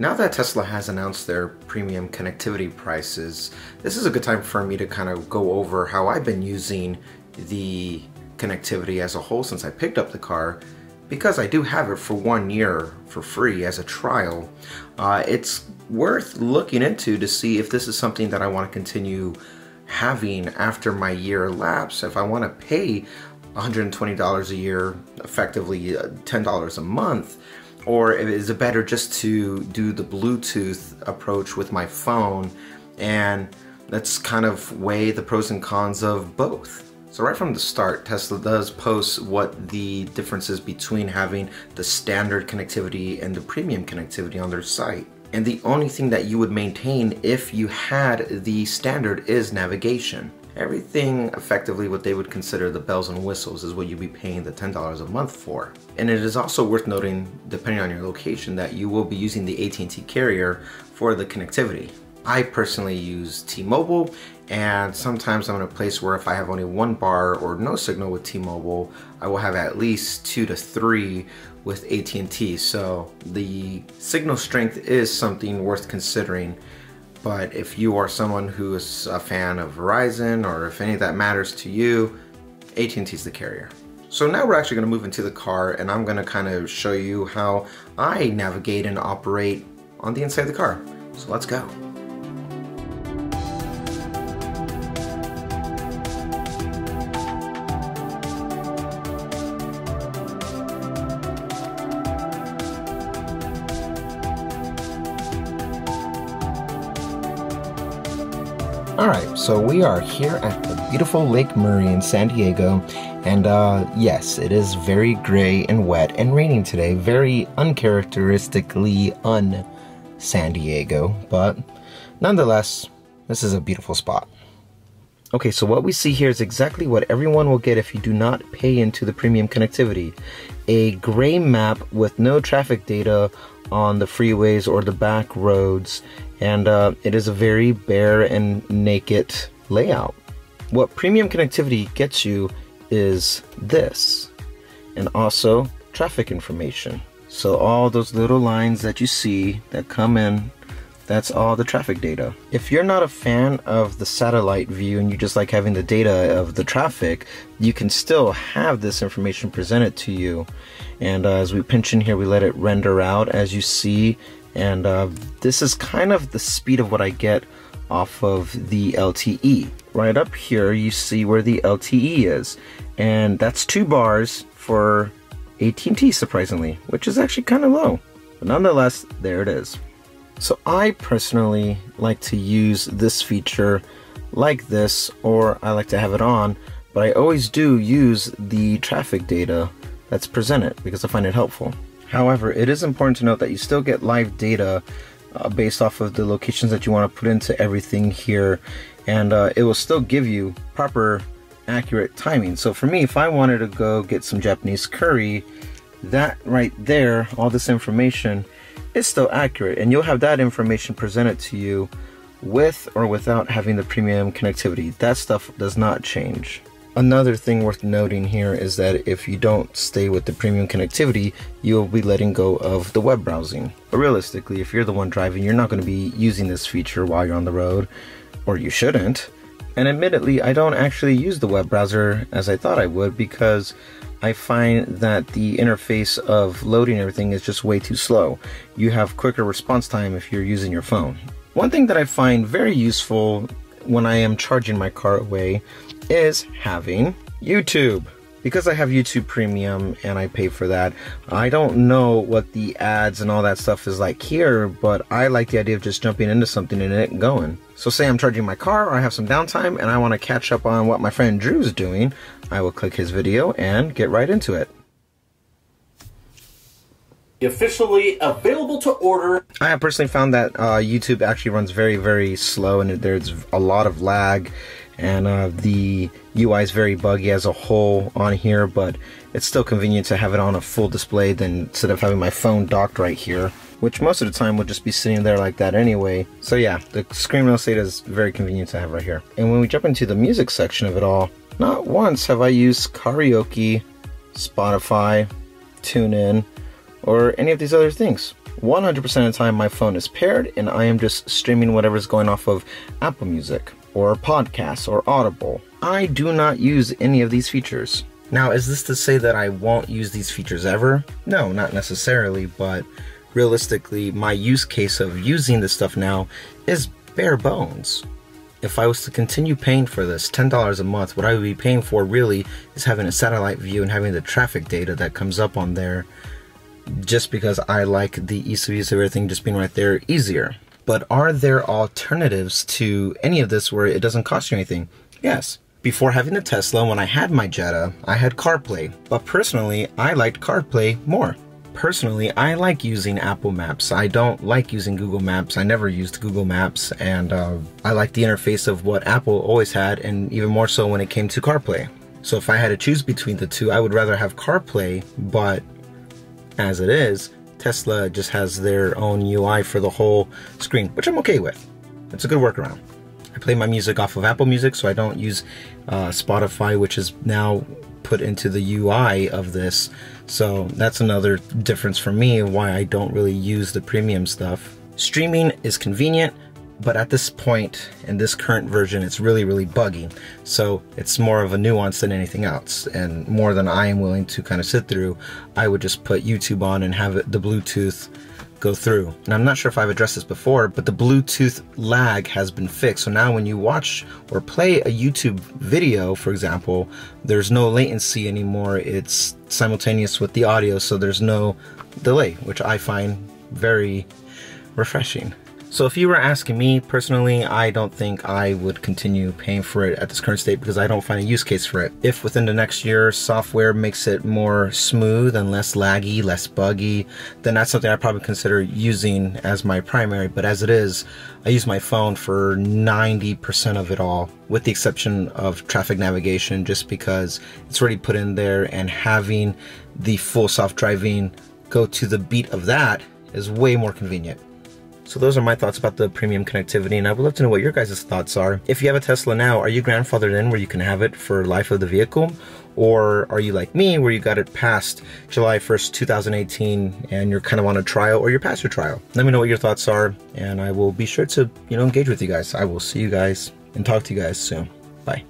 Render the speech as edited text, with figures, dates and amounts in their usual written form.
Now that Tesla has announced their premium connectivity prices, this is a good time for me to kind of go over how I've been using the connectivity as a whole since I picked up the car. Because I do have it for 1 year for free as a trial, it's worth looking into to see if this is something that I want to continue having after my year elapsed. If I want to pay $120 a year, effectively $10 a month, or is it better just to do the Bluetooth approach with my phone, and let's kind of weigh the pros and cons of both. So right from the start, Tesla does post what the difference is between having the standard connectivity and the premium connectivity on their site. And the only thing that you would maintain if you had the standard is navigation. Everything effectively what they would consider the bells and whistles is what you'd be paying the $10 a month for. And it is also worth noting, depending on your location, that you will be using the AT&T carrier for the connectivity. I personally use T-Mobile, and sometimes I'm in a place where if I have only 1 bar or no signal with T-Mobile, I will have at least 2 to 3 with AT&T. So the signal strength is something worth considering. But if you are someone who is a fan of Verizon, or if any of that matters to you, AT&T is the carrier. So now we're actually going to move into the car, and I'm going to kind of show you how I navigate and operate on the inside of the car. So let's go. Alright, so we are here at the beautiful Lake Murray in San Diego, and yes, it is very gray and wet and raining today, very uncharacteristically un-San Diego, but nonetheless, this is a beautiful spot. Okay, so what we see here is exactly what everyone will get if you do not pay into the premium connectivity. A gray map with no traffic data on the freeways or the back roads, and it is a very bare and naked layout. What premium connectivity gets you is this, and also traffic information. So all those little lines that you see that come in, that's all the traffic data. If you're not a fan of the satellite view and you just like having the data of the traffic, you can still have this information presented to you. And as we pinch in here, we let it render out, as you see. And this is kind of the speed of what I get off of the LTE. Right up here, you see where the LTE is. And that's 2 bars for AT&T, surprisingly, which is actually kind of low. But nonetheless, there it is. So I personally like to use this feature like this, or I like to have it on, but I always do use the traffic data that's presented because I find it helpful. However, it is important to note that you still get live data based off of the locations that you want to put into everything here, and it will still give you proper, accurate timing. So for me, if I wanted to go get some Japanese curry, that right there, all this information, is still accurate, and you'll have that information presented to you with or without having the premium connectivity. That stuff does not change. Another thing worth noting here is that if you don't stay with the premium connectivity, you'll be letting go of the web browsing. But realistically, if you're the one driving, you're not going to be using this feature while you're on the road, or you shouldn't. And admittedly, I don't actually use the web browser as I thought I would, because I find that the interface of loading everything is just way too slow. You have quicker response time if you're using your phone. One thing that I find very useful when I am charging my car away is having YouTube. Because I have YouTube Premium and I pay for that, I don't know what the ads and all that stuff is like here, but I like the idea of just jumping into something and it going. So say I'm charging my car, or I have some downtime and I want to catch up on what my friend Drew's doing, I will click his video and get right into it. Officially available to order. I have personally found that YouTube actually runs very, very slow, and there's a lot of lag, and the UI is very buggy as a whole on here, but it's still convenient to have it on a full display than instead of having my phone docked right here, which most of the time would just be sitting there like that anyway. So yeah, the screen real estate is very convenient to have right here. And when we jump into the music section of it all, not once have I used karaoke, Spotify, TuneIn, or any of these other things. 100% of the time my phone is paired and I am just streaming whatever's going off of Apple Music or podcasts or Audible. I do not use any of these features. Now, is this to say that I won't use these features ever? No, not necessarily, but realistically, my use case of using this stuff now is bare bones. If I was to continue paying for this $10 a month, what I would be paying for really is having a satellite view and having the traffic data that comes up on there, just because I like the ease of use of everything just being right there easier. But are there alternatives to any of this where it doesn't cost you anything? Yes. Before having the Tesla, when I had my Jetta, I had CarPlay. But personally, I liked CarPlay more. Personally, I like using Apple Maps. I don't like using Google Maps. I never used Google Maps, and I like the interface of what Apple always had, and even more so when it came to CarPlay. So if I had to choose between the two, I would rather have CarPlay, but as it is, Tesla just has their own UI for the whole screen, which I'm okay with. It's a good workaround. I play my music off of Apple Music, so I don't use Spotify, which is now put into the UI of this. So that's another difference for me why I don't really use the premium stuff. Streaming is convenient, but at this point in this current version, it's really, really buggy. So it's more of a nuance than anything else, and more than I am willing to kind of sit through. I would just put YouTube on and have the Bluetooth go through. And I'm not sure if I've addressed this before, but the Bluetooth lag has been fixed. So now when you watch or play a YouTube video, for example, there's no latency anymore. It's simultaneous with the audio, so there's no delay, which I find very refreshing. So if you were asking me personally, I don't think I would continue paying for it at this current state because I don't find a use case for it. If within the next year software makes it more smooth and less laggy, less buggy, then that's something I'd probably consider using as my primary. But as it is, I use my phone for 90% of it all, with the exception of traffic navigation, just because it's already put in there, and having the full self-driving go to the beat of that is way more convenient. So those are my thoughts about the premium connectivity, and I would love to know what your guys' thoughts are. If you have a Tesla now, are you grandfathered in where you can have it for life of the vehicle? Or are you like me, where you got it past July 1st, 2018, and you're kind of on a trial, or you're past your trial? Let me know what your thoughts are, and I will be sure to, engage with you guys. I will see you guys and talk to you guys soon. Bye.